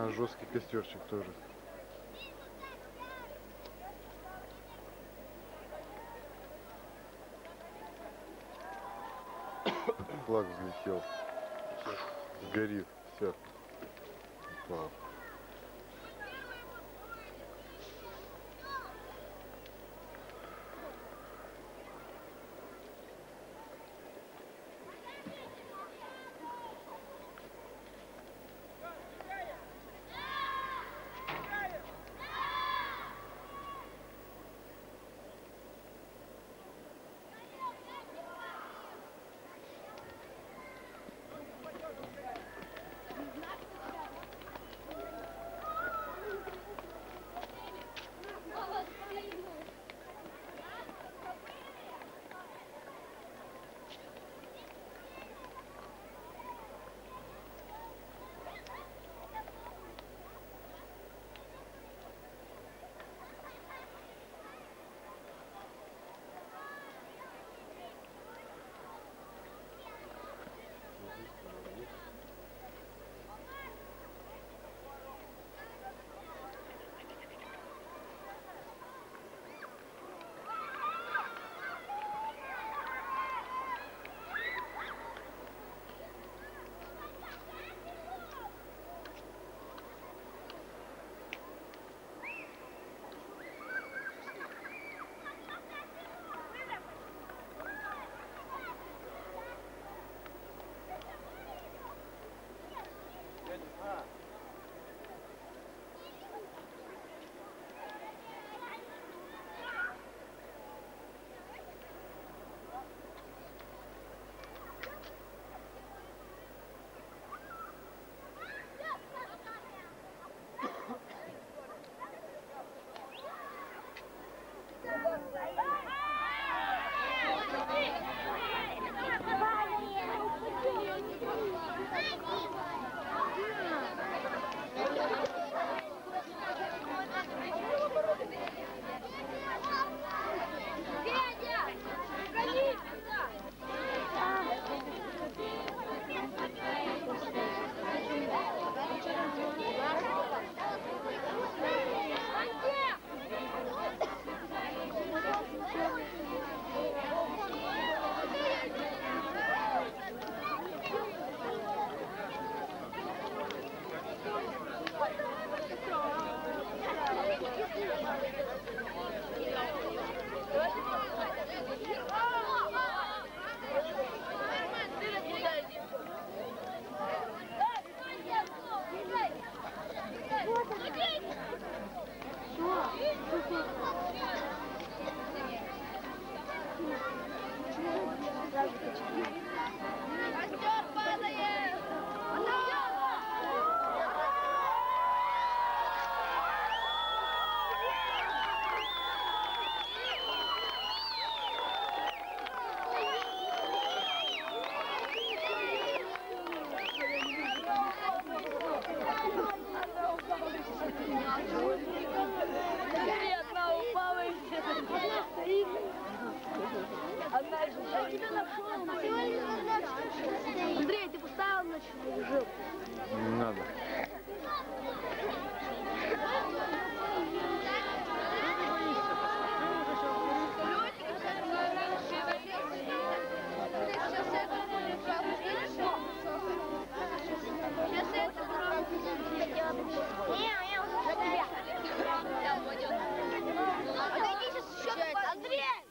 А, жесткий костерчик тоже. Флаг взлетел. Горит. Все. Упал. Андрей, ты поставил на чужую? Не надо. Андрей!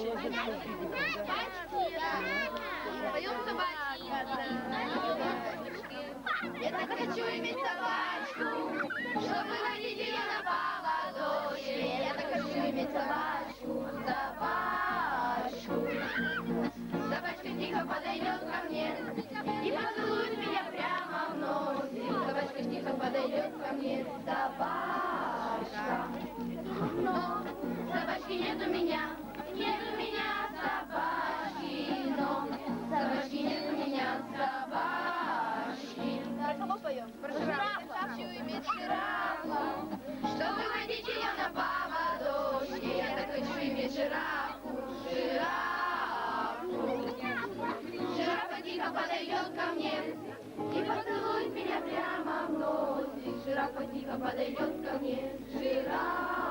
Поем собачки. Я так хочу иметь собачку, чтобы водить ее на поводочке. Я так хочу иметь собачку, собачку. Собачка тихо подойдет ко мне и поцелует меня прямо в носик. Собачка тихо подойдет ко мне, собачка. Но собачки нет у меня собачки. Но собачки нет у меня собачки. Про кого поем? Про жирафа. Хочу иметь жирафа, чтобы водить ее на поводочке. Я так хочу иметь жирафу, жирафу. Жирафа тихо подойдет ко мне и поцелует меня прямо в носик. Жирафа тихо подойдет ко мне, жирафа.